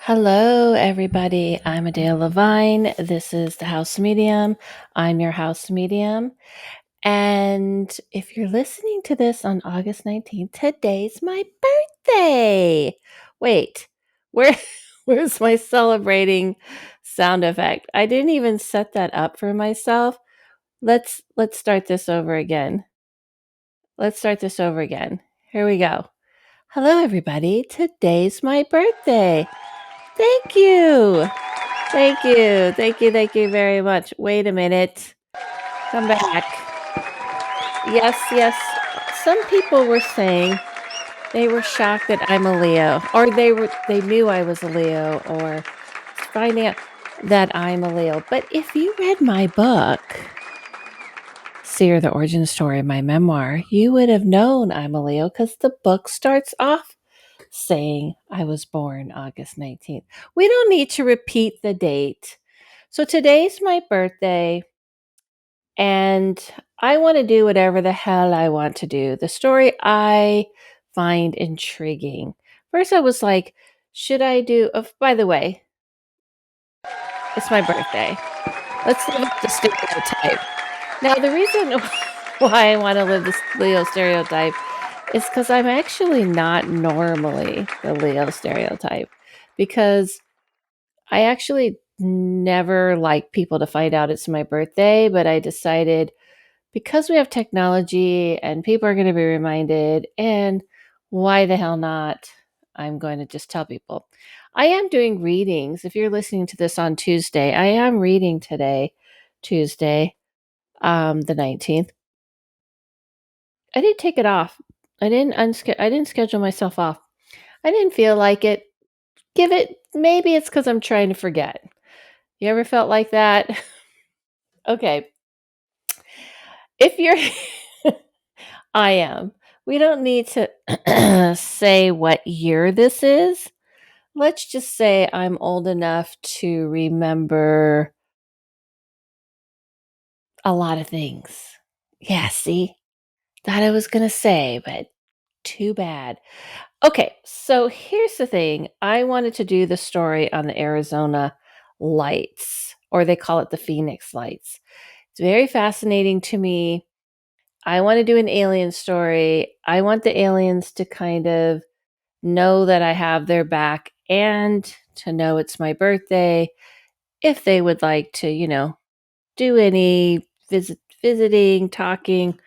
Hello, everybody. I'm Adele Levine. This is the House Medium. I'm your House Medium. And if you're listening to this on August 19th, today's my birthday. Wait, where where's my celebrating sound effect? I didn't even set that up for myself. Let's start this over again. Let's start this over again. Here we go. Hello, everybody. Today's my birthday. Thank you. Thank you. Thank you. Thank you very much. Wait a minute. Come back. Yes, yes. Some people were saying they were shocked that I'm a Leo, or they knew I was a Leo, or finding out that I'm a Leo. But if you read my book, Seer the Origin Story, my memoir, you would have known I'm a Leo because the book starts off saying I was born August 19th. We don't need to repeat the date. So today's my birthday, and I want to do whatever the hell I want to do. The story I find intriguing. First, I was like, should I do? Oh, by the way, it's my birthday. Let's live up the stereotype. Now, the reason why I want to live this Leo stereotype is because I'm actually not normally the Leo stereotype, because I actually never like people to find out it's my birthday, but I decided because we have technology and people are going to be reminded, and why the hell not? I'm going to just tell people. I am doing readings. If you're listening to this on Tuesday, I am reading today, Tuesday, the 19th. I didn't take it off. I didn't schedule myself off. I didn't feel like it. Give it, maybe it's because I'm trying to forget. You ever felt like that? Okay. If you're, I am. We don't need to say what year this is. Let's just say I'm old enough to remember a lot of things. Yeah, see? Thought I was going to say, but too bad. Okay, so here's the thing. I wanted to do the story on the Arizona lights, or they call it the Phoenix lights. It's very fascinating to me. I want to do an alien story. I want the aliens to kind of know that I have their back and to know it's my birthday. If they would like to, do any visiting, talking,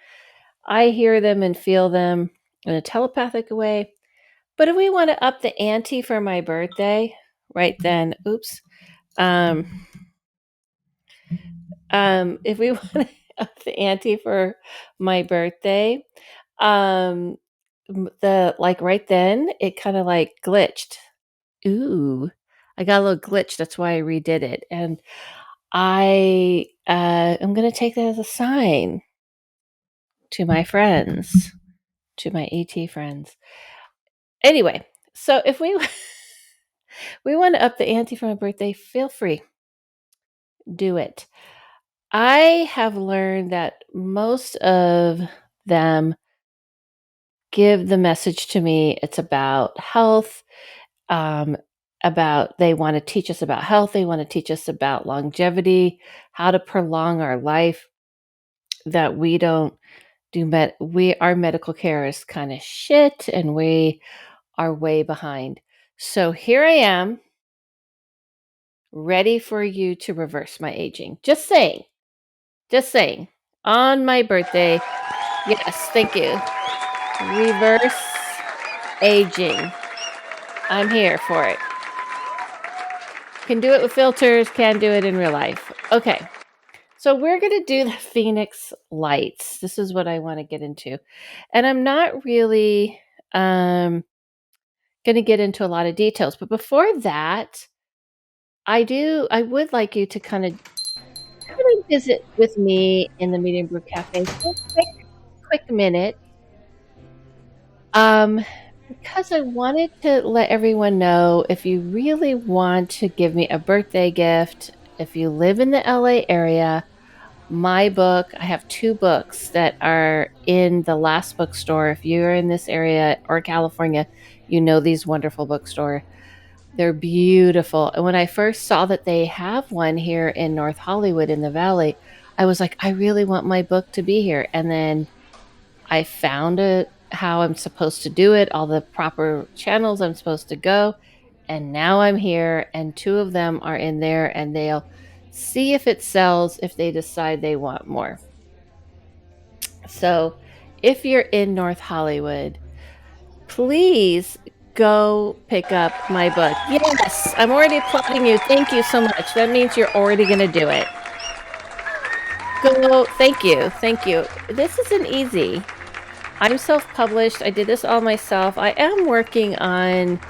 I hear them and feel them in a telepathic way. But if we want to up the ante for my birthday, right then, oops. Um, if we want to up the ante for my birthday, um, the like right then it kind of like glitched. Ooh, I got a little glitch. That's why I redid it, and I am gonna take that as a sign to my friends, to my ET friends. Anyway, so if we we want to up the ante for my birthday, feel free, do it. I have learned that most of them give the message to me. It's about health, um, about they want to teach us about health. They want to teach us about longevity, how to prolong our life. That we don't do our medical care is kind of shit, and we are way behind. So here I am, ready for you to reverse my aging. Just saying. Just saying. On my birthday. Yes, thank you. Reverse aging. I'm here for it. Can do it with filters, can do it in real life. Okay. So we're going to do the Phoenix lights. This is what I want to get into. And I'm not really going to get into a lot of details, but before that, I would like you to kind of visit with me in the Medium Brew Cafe for a quick minute. Um, because I wanted to let everyone know, if you really want to give me a birthday gift, if you live in the LA area, my book, I have two books that are in the last bookstore. If you're in this area or California, you know these wonderful bookstore. They're beautiful. And when I first saw that they have one here in North Hollywood in the Valley, I was like, I really want my book to be here. And then I found it, how I'm supposed to do it, all the proper channels I'm supposed to go. And now I'm here, and two of them are in there, and they'll see if it sells if they decide they want more. So if you're in North Hollywood, please go pick up my book. Yes, I'm already applauding you. Thank you so much. That means you're already going to do it. Go. Thank you. Thank you. This isn't easy. I'm self-published. I did this all myself. I am working on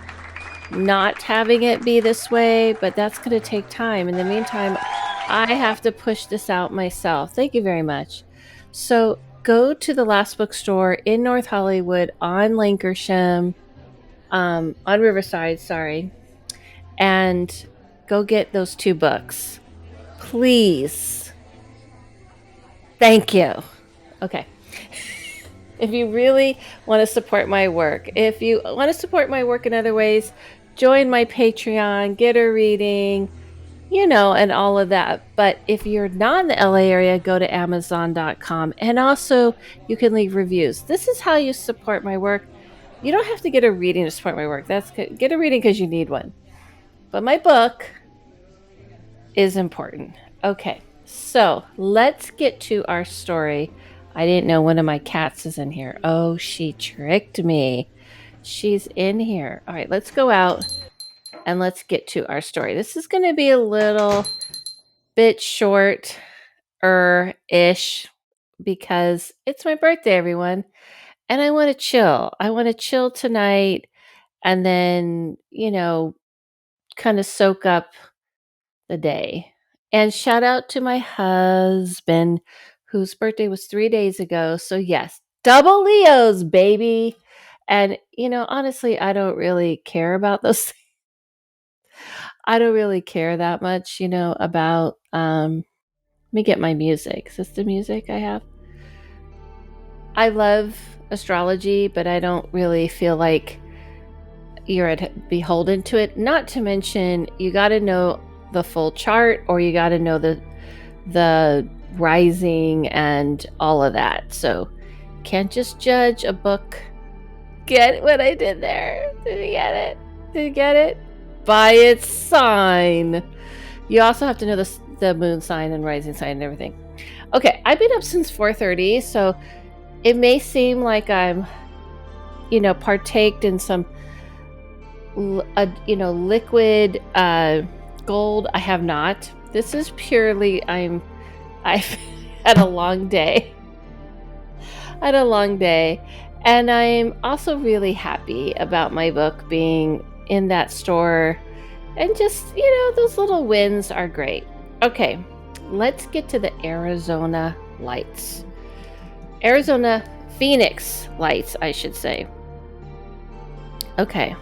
not having it be this way, but that's going to take time. In the meantime, I have to push this out myself. Thank you very much. So go to the Last Bookstore in North Hollywood on Lankershim, on Riverside, sorry, and go get those two books. Please. Thank you. Okay. If you really want to support my work, if you want to support my work in other ways, join my Patreon, get a reading, and all of that. But if you're not in the LA area, go to Amazon.com. And also, you can leave reviews. This is how you support my work. You don't have to get a reading to support my work. Get a reading because you need one. But my book is important. Okay, so let's get to our story. I didn't know one of my cats is in here. Oh, she tricked me. She's in here. All right, let's go out and let's get to our story. This is going to be a little bit short-ish because it's my birthday, everyone, and I want to chill. I want to chill tonight and then, kind of soak up the day. And shout out to my husband, whose birthday was 3 days ago. So, yes, double Leos, baby. And, honestly, I don't really care about those things. I don't really care that much, about. Let me get my music. Is this the music I have? I love astrology, but I don't really feel like you're beholden to it. Not to mention, you got to know the full chart, or you got to know the rising and all of that. So can't just judge a book. Get what I did there? Did you get it? Did you get it? By its sign. You also have to know the moon sign and rising sign and everything. Okay, I've been up since 4:30, so it may seem like I'm, partaked in some, liquid gold. I have not. This is purely I've had a long day. I had a long day, and I'm also really happy about my book being in that store, and just, those little wins are great. Okay, let's get to the Arizona lights. Arizona Phoenix lights, I should say. Okay.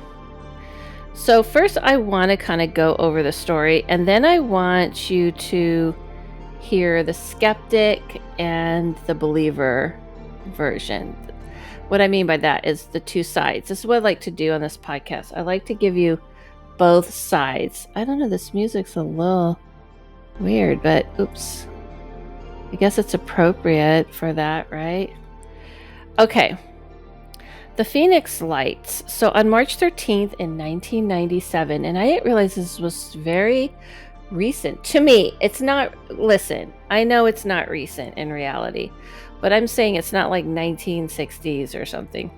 So first I want to kind of go over the story, and then I want you to hear the skeptic and the believer version. What I mean by that is the two sides. This is what I like to do on this podcast. I like to give you both sides. I don't know, this music's a little weird, but oops. I guess it's appropriate for that, right? Okay. The Phoenix Lights. So on March 13th in 1997, and I didn't realize this was very recent. To me, it's not, listen, I know it's not recent in reality, but I'm saying it's not like 1960s or something.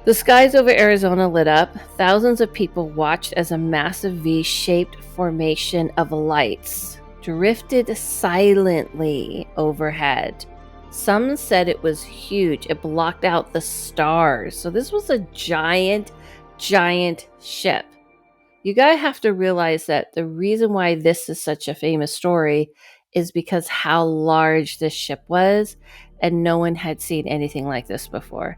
The skies over Arizona lit up. Thousands of people watched as a massive V-shaped formation of lights drifted silently overhead. Some said it was huge. It blocked out the stars. So this was a giant, giant ship. You gotta have to realize that the reason why this is such a famous story is because how large this ship was, and no one had seen anything like this before.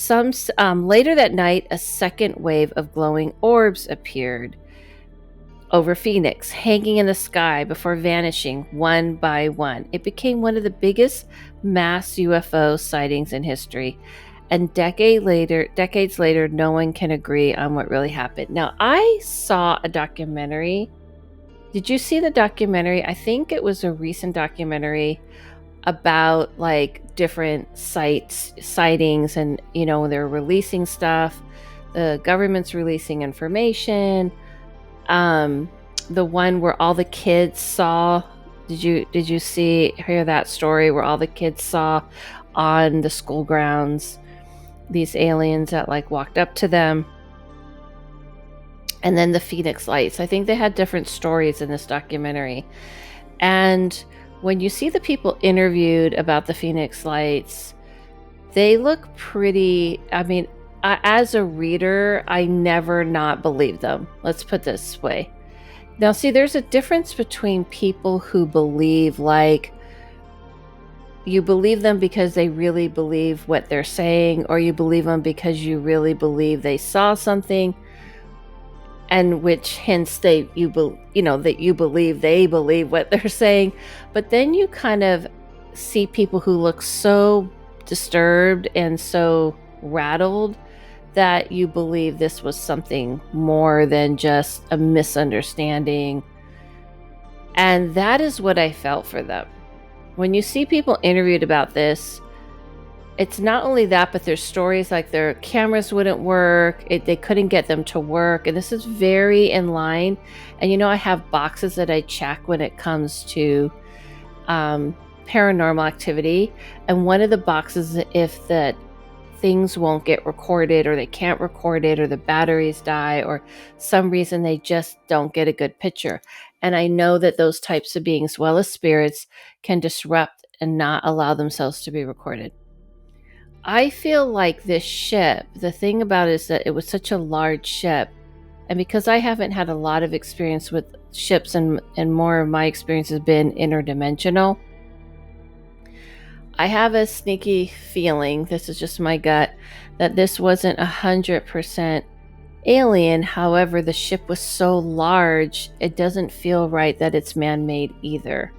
Later that night, a second wave of glowing orbs appeared over Phoenix, hanging in the sky before vanishing one by one. It became one of the biggest mass UFO sightings in history, and decades later, no one can agree on what really happened. Now, I saw a documentary. Did you see the documentary? I think it was a recent documentary about like different sightings, and they're releasing stuff. The government's releasing information. The one where all the kids saw. Did you hear that story where all the kids saw on the school grounds these aliens that like walked up to them? And then the Phoenix Lights. I think they had different stories in this documentary. And when you see the people interviewed about the Phoenix Lights, they look pretty. I mean, as a reader, I never not believe them. Let's put this way. Now, see, there's a difference between people who believe, like, you believe them because they really believe what they're saying, or you believe them because you really believe they saw something, and which hence that you believe they believe what they're saying. But then you kind of see people who look so disturbed and so rattled that you believe this was something more than just a misunderstanding. And that is what I felt for them. When you see people interviewed about this, it's not only that, but there's stories like their cameras wouldn't work, they couldn't get them to work, and this is very in line. And I have boxes that I check when it comes to paranormal activity, and one of the boxes is if that things won't get recorded, or they can't record it, or the batteries die, or some reason they just don't get a good picture. And I know that those types of beings, well as spirits, can disrupt and not allow themselves to be recorded. I feel like this ship, the thing about it is that it was such a large ship, and because I haven't had a lot of experience with ships, and more of my experience has been interdimensional, I have a sneaky feeling, this is just my gut, that this wasn't 100% alien. However, the ship was so large, it doesn't feel right that it's man-made either.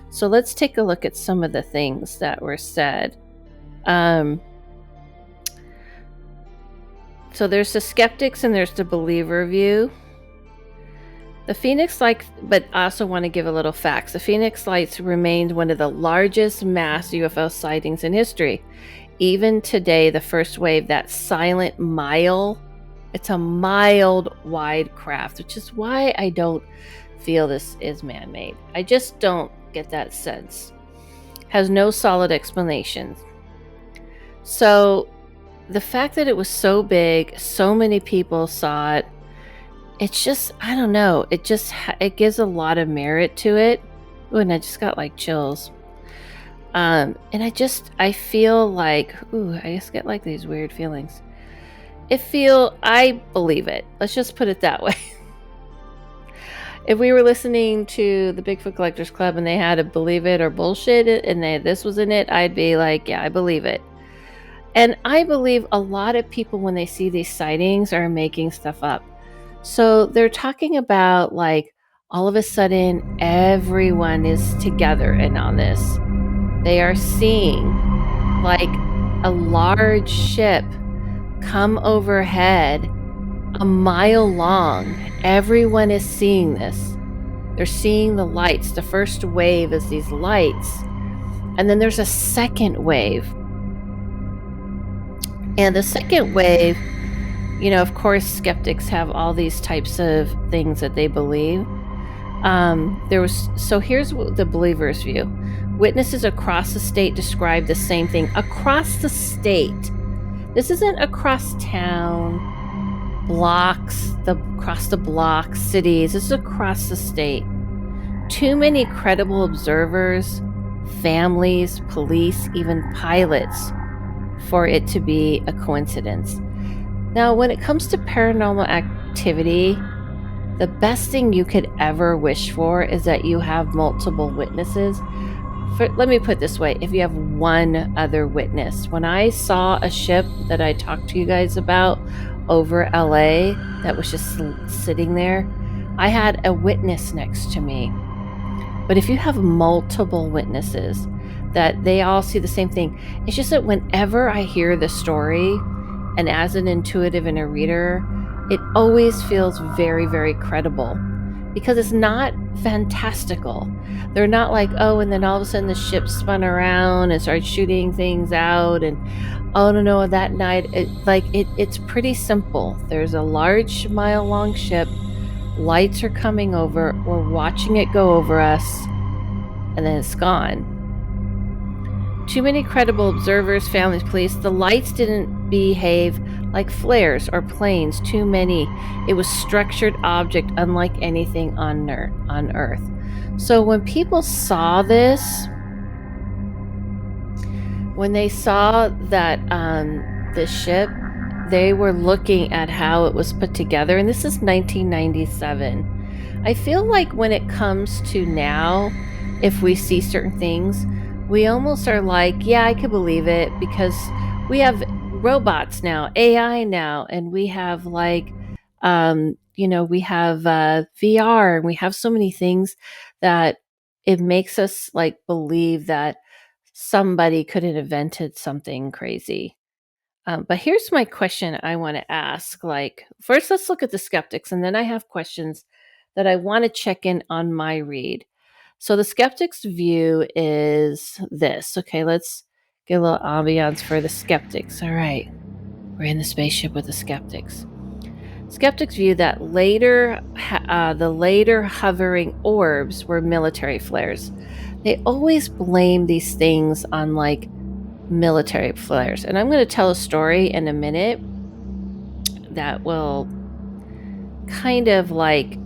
So let's take a look at some of the things that were said. So there's the skeptics and there's the believer view. The Phoenix Lights, but I also want to give a little facts. The Phoenix Lights remained one of the largest mass UFO sightings in history. Even today, the first wave, that silent mile, it's a mile-wide craft, which is why I don't feel this is man-made. I just don't get that sense. Has no solid explanations. So the fact that it was so big, so many people saw it, it's just, I don't know, it gives a lot of merit to it. Ooh, and I just got like chills. And I feel like, I just get like these weird feelings. I believe it. Let's just put it that way. If we were listening to the Bigfoot Collectors Club and they had a believe it or bullshit it, and this was in it, I'd be like, yeah, I believe it. And I believe a lot of people, when they see these sightings, are making stuff up. So they're talking about, like, all of a sudden everyone is together and on this. They are seeing like a large ship come overhead a mile long. Everyone is seeing this. They're seeing the lights. The first wave is these lights. And then there's a second wave. And the second wave, of course, skeptics have all these types of things that they believe. So here's the believer's view. Witnesses across the state describe the same thing. Across the state. This isn't across town, across the blocks, cities. This is across the state. Too many credible observers, families, police, even pilots, for it to be a coincidence. Now, when it comes to paranormal activity, the best thing you could ever wish for is that you have multiple witnesses. Let me put it this way, if you have one other witness. When I saw a ship that I talked to you guys about over LA that was just sitting there, I had a witness next to me. But if you have multiple witnesses, that they all see the same thing. It's just that whenever I hear the story, and as an intuitive and a reader, it always feels very, very credible because it's not fantastical. They're not like, oh, and then all of a sudden the ship spun around and started shooting things out, and oh no, that night it's pretty simple. There's a large mile-long ship, lights are coming over, we're watching it go over us, and then it's gone. Too many credible observers, families, police. The lights didn't behave like flares or planes. Too many. It was structured object, unlike anything on Earth. So when people saw this, when they saw that the ship, they were looking at how it was put together, and this is 1997. I feel like when it comes to now, if we see certain things, we almost are like, yeah, I could believe it because we have robots now, AI now, and we have we have VR, and we have so many things that it makes us like believe that somebody could have invented something crazy. But here's my question I want to ask. Like, first, let's look at the skeptics, and then I have questions that I want to check in on my read. So, the skeptics' view is this. Okay, let's get a little ambiance for the skeptics. All right, we're in the spaceship with the skeptics. Skeptics view that the later hovering orbs were military flares. They always blame these things on like military flares. And I'm going to tell a story in a minute that will kind of like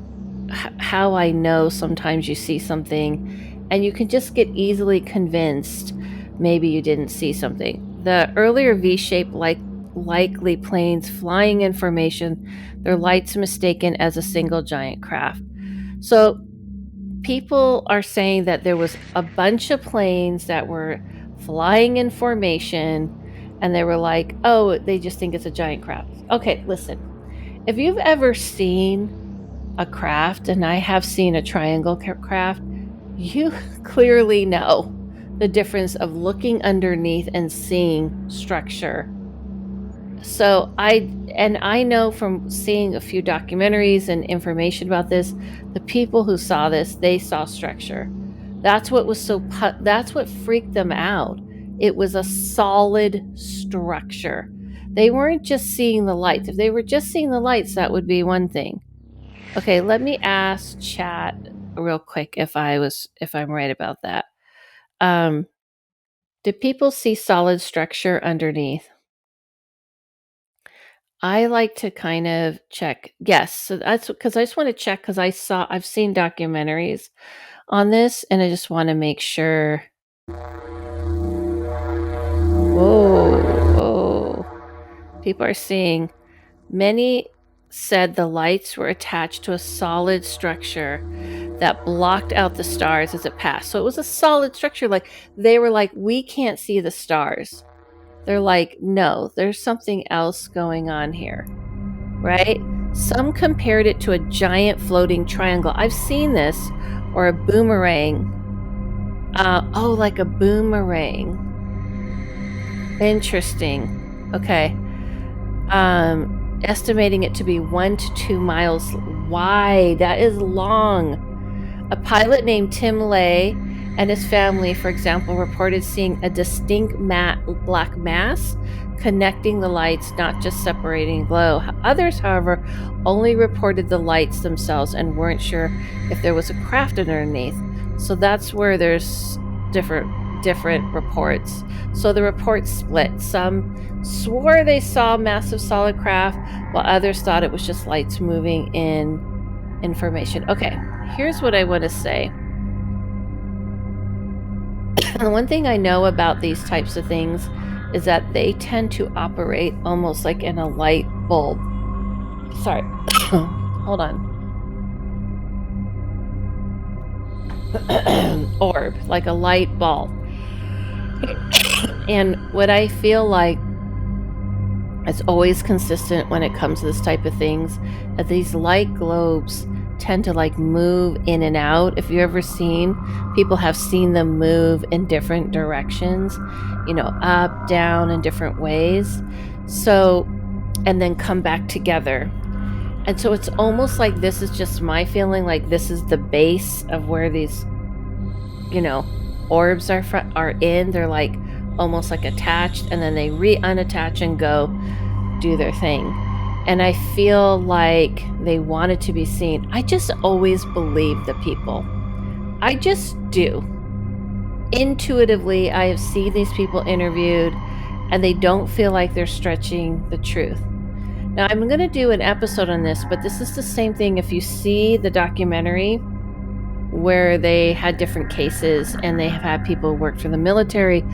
how I know sometimes you see something and you can just get easily convinced maybe you didn't see something. The earlier V-shaped likely planes flying in formation, their lights mistaken as a single giant craft. So people are saying that there was a bunch of planes that were flying in formation and they were like, oh, they just think it's a giant craft. Okay, listen. If you've ever seen a craft, and I have seen a triangle craft, you clearly know the difference of looking underneath and seeing structure. So I know from seeing a few documentaries and information about this, the people who saw this, they saw structure. That's what freaked them out. It was a solid structure. They weren't just seeing the lights. If they were just seeing the lights, that would be one thing. Okay, let me ask chat real quick if I'm right about that. Did people see solid structure underneath? I like to kind of check. Yes, so that's because I just want to check because I've seen documentaries on this and I just want to make sure. Whoa. People are seeing. Many said the lights were attached to a solid structure that blocked out the stars as it passed. So it was a solid structure. Like they were like, we can't see the stars. They're like, no, there's something else going on here. Right? Some compared it to a giant floating triangle. I've seen this, or a boomerang. Like a boomerang. Interesting. Okay. Estimating it to be 1 to 2 miles wide. That is long. A pilot named Tim Lay and his family, for example, reported seeing a distinct black mass connecting the lights, not just separating glow. Others, however, only reported the lights themselves and weren't sure if there was a craft underneath. So that's where there's different reports. So the reports split. Some swore they saw massive solid craft, while others thought it was just lights moving in information. Okay, here's what I want to say. The one thing I know about these types of things is that they tend to operate almost like in a light bulb. Sorry. Hold on. Orb, like a light bulb. And what I feel like is always consistent when it comes to this type of things, that these light globes tend to like move in and out. If you ever seen, people have seen them move in different directions, up, down, in different ways. So, and then come back together. And so it's almost like this is just my feeling, like this is the base of where these, orbs are in. They're like almost like attached, and then they unattach and go do their thing. And I feel like they wanted to be seen. I just always believe the people. I just do. Intuitively, I have seen these people interviewed, and they don't feel like they're stretching the truth. Now, I'm going to do an episode on this, but this is the same thing. If you see the documentary where they had different cases, and they have had people who work for the military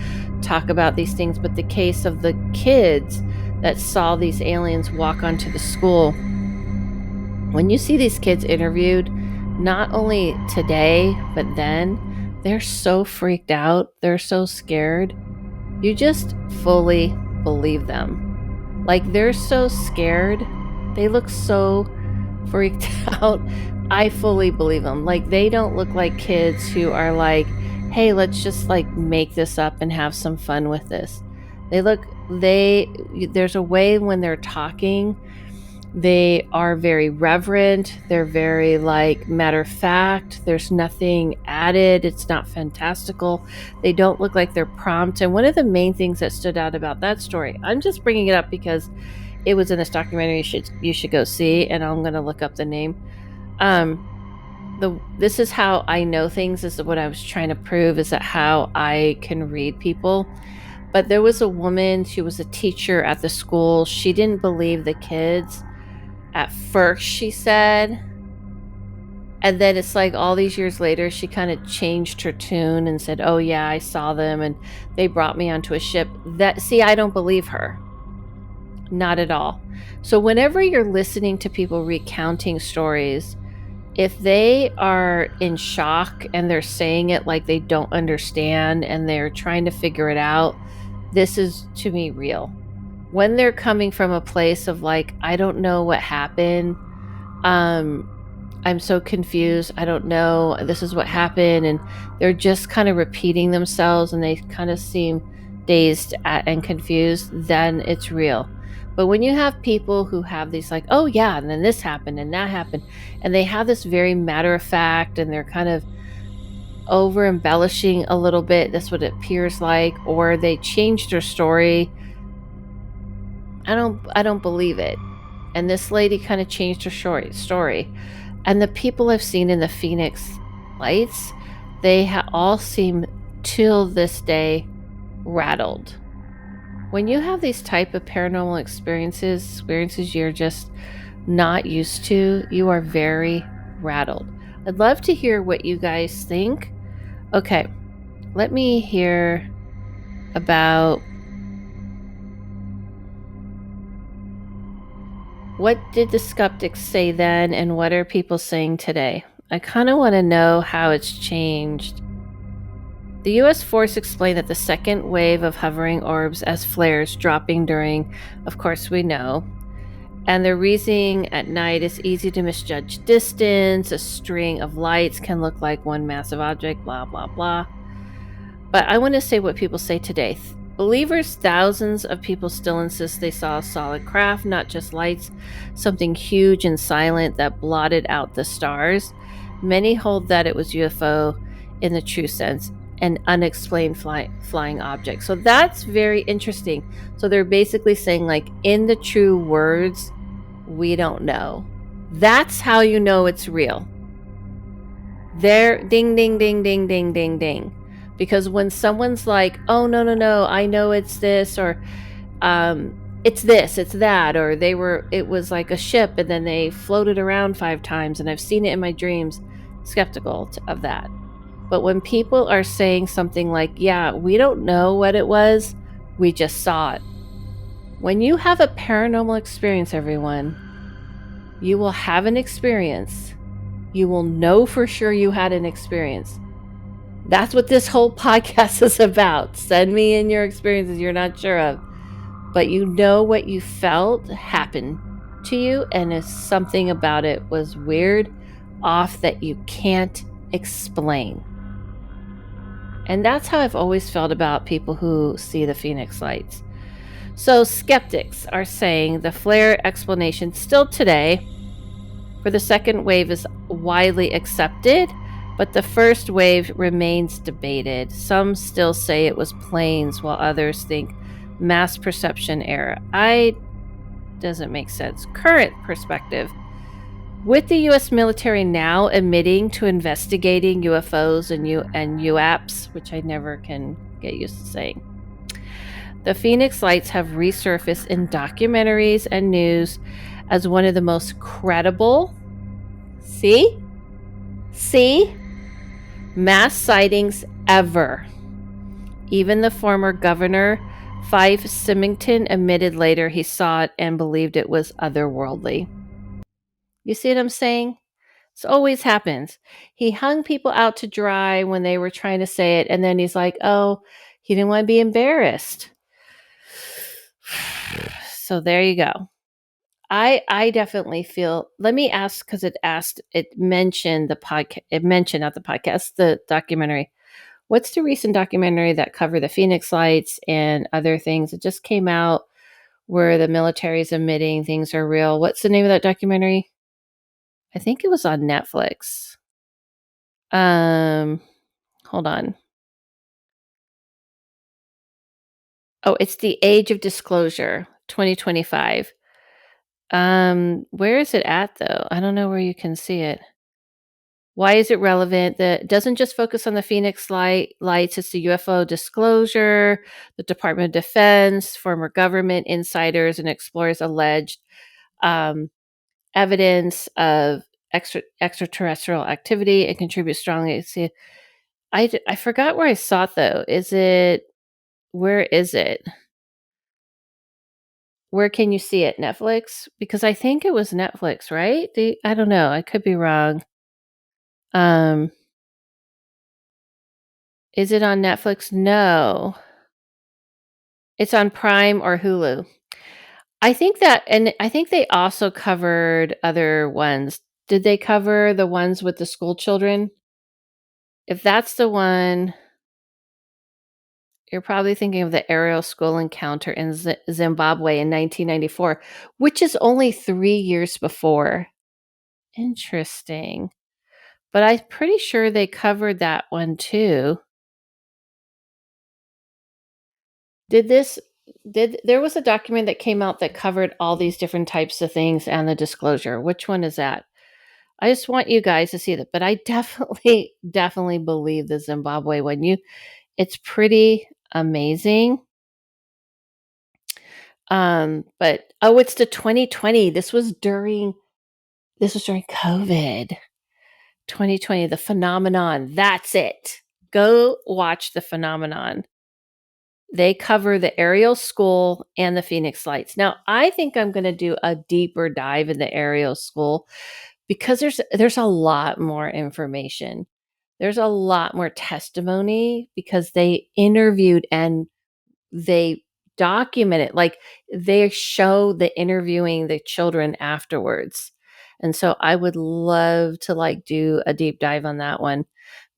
talk about these things, but the case of the kids that saw these aliens walk onto the school, when you see these kids interviewed, not only today, but then, they're so freaked out. They're so scared. You just fully believe them. Like, they're so scared. They look so freaked out. I fully believe them. Like, they don't look like kids who are like, hey, let's just like make this up and have some fun with this. There's a way when they're talking, they are very reverent. They're very like matter of fact. There's nothing added. It's not fantastical. They don't look like they're prompt. And one of the main things that stood out about that story, I'm just bringing it up because it was in this documentary you should go see, and I'm going to look up the name. This is how I know things. This is what I was trying to prove, is that how I can read people. But there was a woman, she was a teacher at the school. She didn't believe the kids at first, she said. And then it's like all these years later, she kind of changed her tune and said, oh yeah, I saw them and they brought me onto a ship. I don't believe her. Not at all. So whenever you're listening to people recounting stories, if they are in shock and they're saying it like they don't understand and they're trying to figure it out, this is, to me, real. When they're coming from a place of like, I don't know what happened, I'm so confused, I don't know, this is what happened, and they're just kind of repeating themselves and they kind of seem dazed and confused, then it's real. But when you have people who have these like, oh yeah, and then this happened and that happened, and they have this very matter of fact, and they're kind of over embellishing a little bit, that's what it appears like, or they changed their story, I don't believe it. And this lady kind of changed her story. And the people I've seen in the Phoenix Lights, they all seem till this day rattled. When you have these type of paranormal experiences you're just not used to, you are very rattled. I'd love to hear what you guys think. Okay, let me hear about what did the skeptics say then, and what are people saying today? I kind of want to know how it's changed. The U.S. Force explained that the second wave of hovering orbs as flares dropping during, of course we know, and the reasoning at night is easy to misjudge distance, a string of lights can look like one massive object, blah, blah, blah. But I want to say what people say today. Believers, thousands of people still insist they saw a solid craft, not just lights, something huge and silent that blotted out the stars. Many hold that it was UFO in the true sense, an unexplained flying object. So that's very interesting. So they're basically saying, like, in the true words, we don't know. That's how you know it's real. There, ding, ding, ding, ding, ding, ding, ding. Because when someone's like, oh, no, I know it's this, or it's this, it's that, or it was like a ship and then they floated around 5 times and I've seen it in my dreams, skeptical of that. But when people are saying something like, yeah, we don't know what it was, we just saw it. When you have a paranormal experience, everyone, you will have an experience. You will know for sure you had an experience. That's what this whole podcast is about. Send me in your experiences you're not sure of. But you know what you felt happened to you, and if something about it was weird, off that you can't explain. And that's how I've always felt about people who see the Phoenix lights. So skeptics are saying the flare explanation still today for the second wave is widely accepted, but the first wave remains debated. Some still say it was planes, while others think mass perception error. Doesn't make sense. Current perspective. With the US military now admitting to investigating UFOs and UAPs, which I never can get used to saying, the Phoenix Lights have resurfaced in documentaries and news as one of the most credible, see, mass sightings ever. Even the former governor, Fife Symington, admitted later he saw it and believed it was otherworldly. You see what I'm saying? This always happens. He hung people out to dry when they were trying to say it, and then he's like, oh, he didn't want to be embarrassed. So there you go. I definitely feel, let me ask, because it mentioned the podcast, not the podcast, the documentary. What's the recent documentary that covered the Phoenix Lights and other things? It just came out where the military is admitting things are real. What's the name of that documentary? I think it was on Netflix. Hold on. Oh, it's The Age of Disclosure, 2025. Where is it at though? I don't know where you can see it. Why is it relevant? That doesn't just focus on the Phoenix lights. It's the UFO disclosure, the Department of Defense, former government insiders and explorers alleged um, evidence of extraterrestrial activity and contribute strongly. See, I forgot where I saw it though. Where is it? Where can you see it? Netflix? Because I think it was Netflix, right? I don't know. I could be wrong. Um, is it on Netflix? No. It's on Prime or Hulu. And I think they also covered other ones. Did they cover the ones with the school children? If that's the one, you're probably thinking of the aerial school encounter in Zimbabwe in 1994, which is only 3 years before. Interesting. But I'm pretty sure they covered that one too. There was a document that came out that covered all these different types of things and the disclosure. Which one is that? I just want you guys to see that. But I definitely believe the Zimbabwe one. It's pretty amazing. But it's the 2020. This was during COVID. 2020, the phenomenon. That's it. Go watch the phenomenon. They cover the Ariel School and the Phoenix Lights. Now, I think I'm going to do a deeper dive in the Ariel School because there's a lot more information. There's a lot more testimony because they interviewed and they document it. Like they show the interviewing the children afterwards. And so I would love to do a deep dive on that one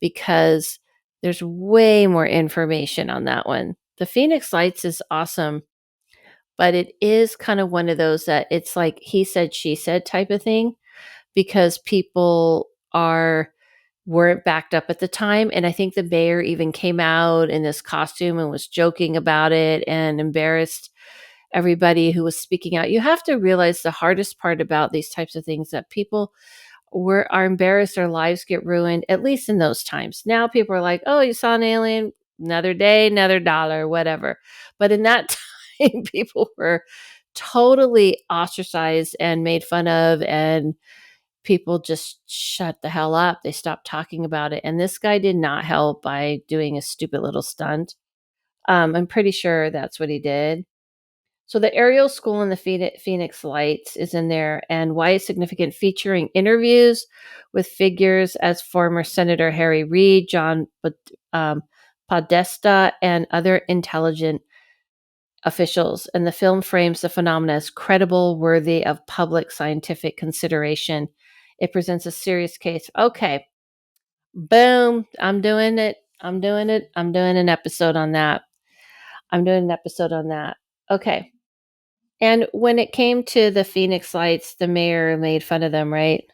because there's way more information on that one. The Phoenix Lights is awesome, but it is kind of one of those that it's like he said, she said type of thing because people weren't backed up at the time. And I think the mayor even came out in this costume and was joking about it and embarrassed everybody who was speaking out. You have to realize the hardest part about these types of things that people are embarrassed, their lives get ruined, at least in those times. Now people are like, oh, you saw an alien, another day, another dollar, whatever. But in that time, people were totally ostracized and made fun of, and people just shut the hell up. They stopped talking about it. And this guy did not help by doing a stupid little stunt. I'm pretty sure that's what he did. So the Ariel School and the Phoenix Lights is in there, and why is significant, featuring interviews with figures as former Senator Harry Reid, John Podesta, and other intelligent officials. And the film frames the phenomena as credible, worthy of public scientific consideration, It presents a serious case. Okay. Boom. I'm doing it. I'm doing it. I'm doing an episode on that. I'm doing an episode on that. Okay. And when it came to the Phoenix Lights, the mayor made fun of them, right?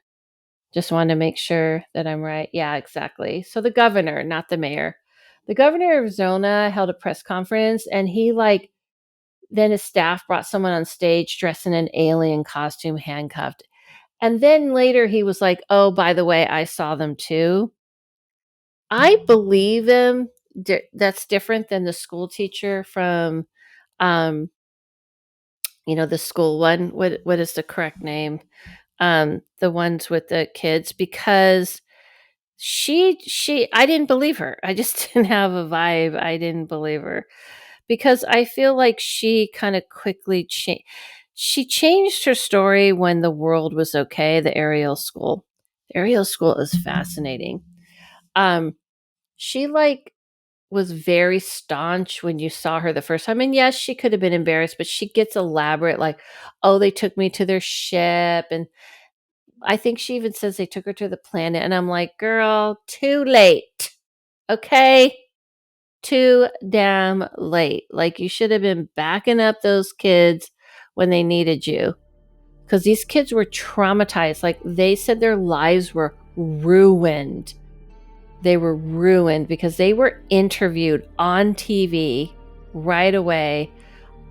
Just wanted to make sure that I'm right. Yeah, exactly. So the governor, not the mayor. The governor of Arizona held a press conference and then his staff brought someone on stage dressed in an alien costume, handcuffed. And then later he was like, "Oh, by the way, I saw them too." I believe him. That's different than the school teacher from um the school one. What is the correct name? The ones with the kids, because she I didn't believe her. I just didn't have a vibe. I didn't believe her because I feel like she kind of quickly changed. She changed her story when the world was okay. The Ariel School. The Ariel School is fascinating. Um, she was very staunch when you saw her the first time. And yes, she could have been embarrassed, but she gets elaborate, like, oh, they took me to their ship. And I think she even says they took her to the planet. And I'm like, girl, too late. Okay. Too damn late. Like, you should have been backing up those kids when they needed you. Because these kids were traumatized. Like, they said their lives were ruined. They were ruined because they were interviewed on TV right away.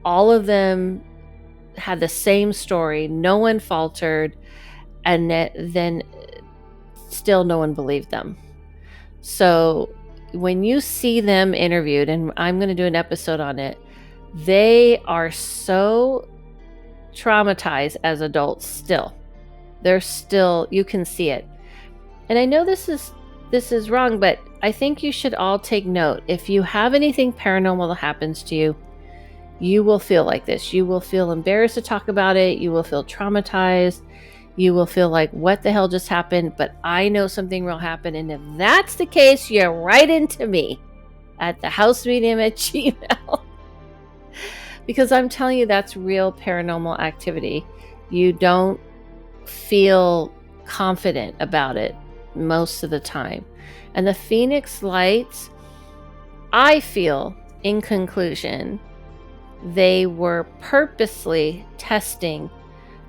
All of them had the same story. No one faltered. And then still no one believed them. So when you see them interviewed, and I'm going to do an episode on it, they are so traumatized as adults still. They're still, you can see it. And I know this is wrong, but I think you should all take note. If you have anything paranormal that happens to you, you will feel like this. You will feel embarrassed to talk about it. You will feel traumatized. You will feel like, what the hell just happened? But I know something real happened. And if that's the case, you're right into me at theHouseMedium@gmail. Because I'm telling you, that's real paranormal activity. You don't feel confident about it most of the time. And the Phoenix Lights, I feel, in conclusion, they were purposely testing,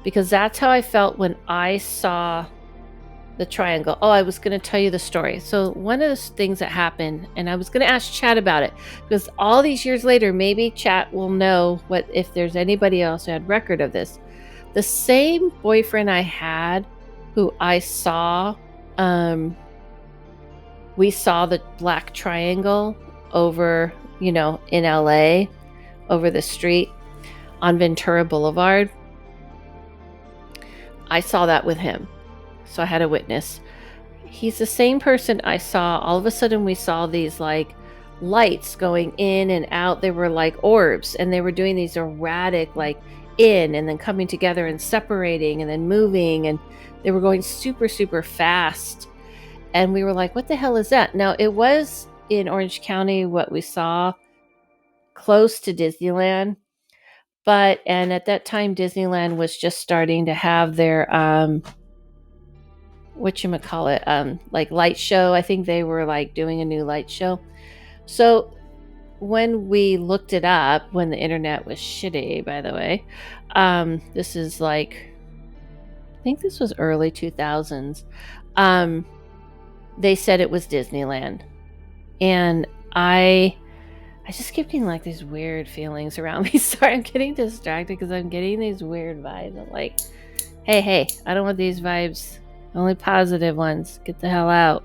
because that's how I felt when I saw the triangle. Oh, I was going to tell you the story. So one of the things that happened, and I was going to ask Chat about it, because all these years later, maybe Chat will know what if there's anybody else who had record of this. The same boyfriend I had, who I saw, we saw the black triangle over, in LA, over the street on Ventura Boulevard. I saw that with him. So I had a witness. He's the same person I saw. All of a sudden we saw these lights going in and out. They were like orbs, and they were doing these erratic, in and then coming together and separating and then moving, and they were going super, super fast. And we were like, what the hell is that? Now, it was in Orange County, what we saw, close to Disneyland. And at that time, Disneyland was just starting to have their, light show. I think they were doing a new light show. So when we looked it up, when the internet was shitty, by the way, this is I think this was early 2000s. They said it was Disneyland. And I just keep getting these weird feelings around me. Sorry, I'm getting distracted because I'm getting these weird vibes. I'm hey, I don't want these vibes. Only positive ones. Get the hell out.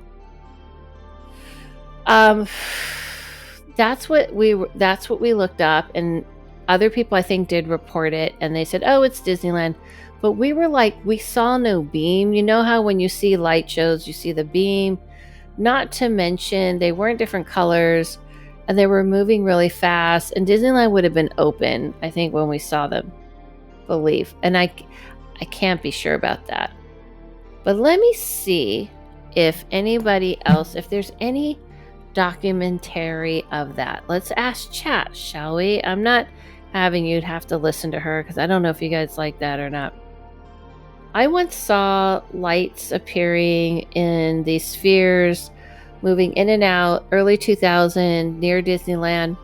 That's what we looked up, and other people I think did report it, and they said, oh, it's Disneyland. But we were we saw no beam. You know how when you see light shows, you see the beam? Not to mention, they weren't different colors, and they were moving really fast, and Disneyland would have been open, I think, when we saw them. Believe. And I can't be sure about that. But let me see if anybody else, if there's any documentary of that. Let's ask Chat, shall we? I'm not having you have to listen to her because I don't know if you guys like that or not. I once saw lights appearing in these spheres, moving in and out, early 2000 near Disneyland.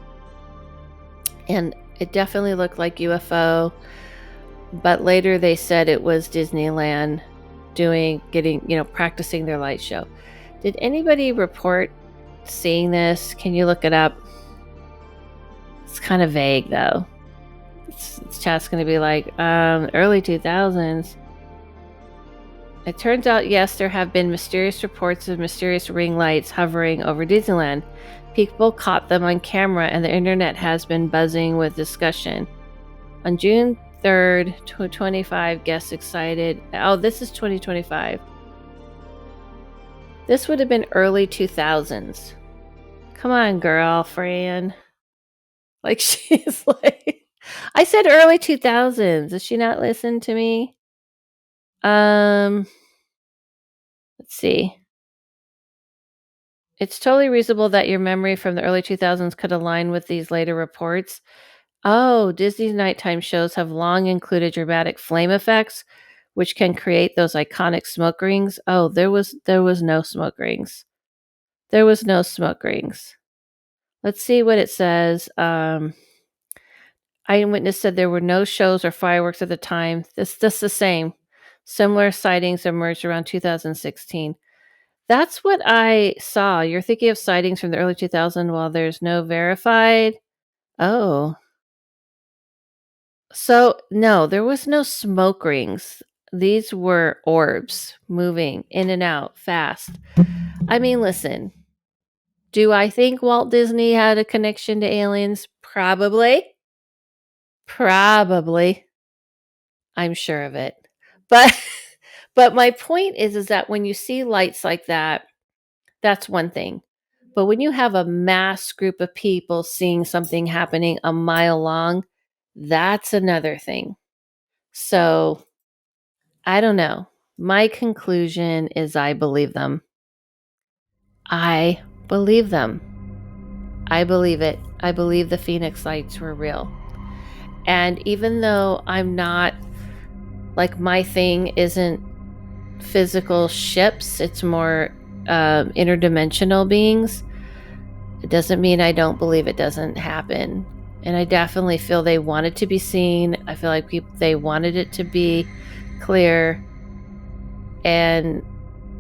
And it definitely looked like UFO, but later they said it was Disneyland practicing their light show. Did anybody report seeing this? Can you look it up? It's kind of vague though. It's chat's going to be like, early 2000s. It turns out, yes, there have been mysterious reports of mysterious ring lights hovering over Disneyland. People caught them on camera, and the internet has been buzzing with discussion. On June 3rd, 2025, guests excited. Oh, this is 2025. This would have been early 2000s. Come on, girl, Fran. Like, she's like, I said early 2000s. Does she not listen to me? Let's see. It's totally reasonable that your memory from the early 2000s could align with these later reports. Oh, Disney's nighttime shows have long included dramatic flame effects, which can create those iconic smoke rings. Oh, there was no smoke rings. There was no smoke rings. Let's see what it says. Eyewitness said there were no shows or fireworks at the time. This the same. Similar sightings emerged around 2016. That's what I saw. You're thinking of sightings from the early 2000s while there's no verified. Oh. So, no, there was no smoke rings. These were orbs moving in and out fast. I mean, listen, do I think Walt Disney had a connection to aliens? Probably. Probably. I'm sure of it. But but my point is that when you see lights like that, that's one thing. But when you have a mass group of people seeing something happening a mile long, that's another thing. So, I don't know. My conclusion is I believe them. I believe them. I believe it. I believe the Phoenix lights were real. And even though I'm not, like, my thing isn't physical ships, it's more interdimensional beings, it doesn't mean I don't believe it doesn't happen. And I definitely feel they wanted to be seen. I feel like they wanted it to be clear. And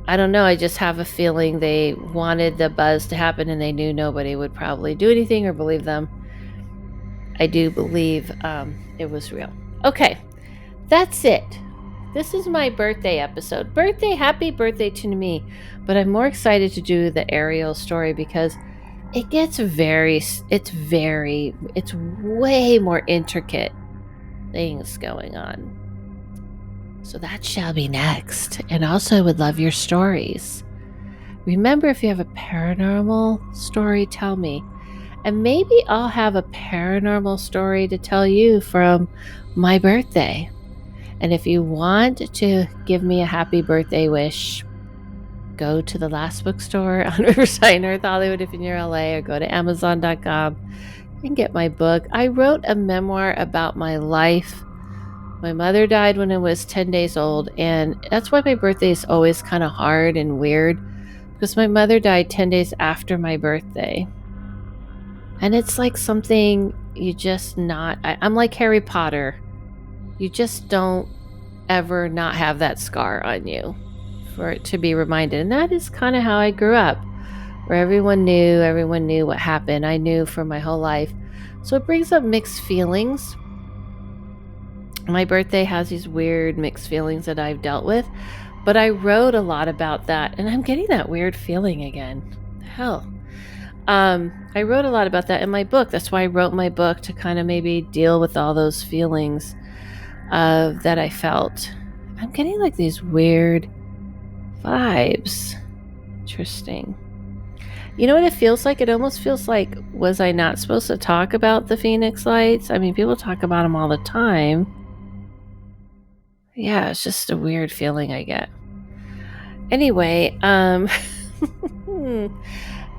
I don't know, I just have a feeling they wanted the buzz to happen and they knew nobody would probably do anything or believe them. I do believe it was real. Okay, that's it. This is my birthday episode. Happy birthday to me. But I'm more excited to do the Ariel story because it gets it's way more intricate things going on. So that shall be next. And also, I would love your stories. Remember, if you have a paranormal story, tell me. And maybe I'll have a paranormal story to tell you from my birthday. And if you want to give me a happy birthday wish, go to the Last Bookstore on Riverside, North Hollywood if you're near LA, or go to Amazon.com and get my book. I wrote a memoir about my life. My mother died when I was 10 days old, and that's why my birthday is always kind of hard and weird, because my mother died 10 days after my birthday. And it's like something you just not... I'm like Harry Potter. You just don't ever not have that scar on you for it to be reminded. And that is kind of how I grew up, where everyone knew what happened. I knew for my whole life. So it brings up mixed feelings. My birthday has these weird mixed feelings that I've dealt with, but I wrote a lot about that, and I'm getting that weird feeling again. Hell. I wrote a lot about that in my book. That's why I wrote my book, to kind of maybe deal with all those feelings that I felt. I'm getting like these weird vibes. Interesting. You know what it feels like? It almost feels like, was I not supposed to talk about the Phoenix lights? I mean, people talk about them all the time. Yeah, it's just a weird feeling I get. Anyway,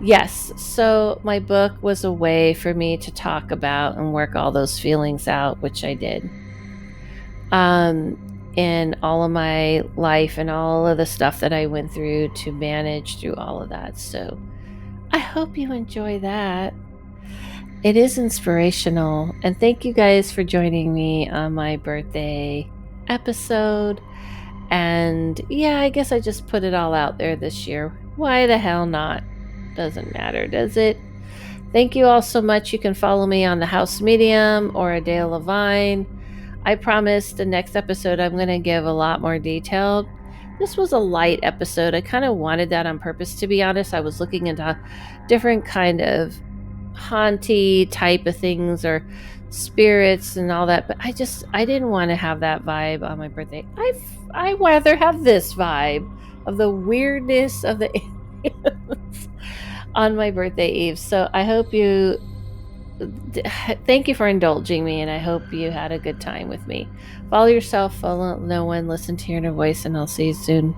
yes, so my book was a way for me to talk about and work all those feelings out, which I did. in all of my life and all of the stuff that I went through to manage through all of that. So I hope you enjoy that. It is inspirational. And thank you guys for joining me on my birthday episode. And yeah, I guess I just put it all out there this year. Why the hell not? Doesn't matter, does it? Thank you all so much. You can follow me on the House Medium or Adele Levine. I promise the next episode I'm going to give a lot more detail. This was a light episode. I kind of wanted that on purpose, to be honest. I was looking into different kind of haunty type of things or spirits and all that, but I didn't want to have that vibe on my birthday. I rather have this vibe of the weirdness of the aliens on my birthday eve. So I hope you thank you for indulging me, and I hope you had a good time with me. Follow yourself, follow no one, listen to your inner voice, and I'll see you soon.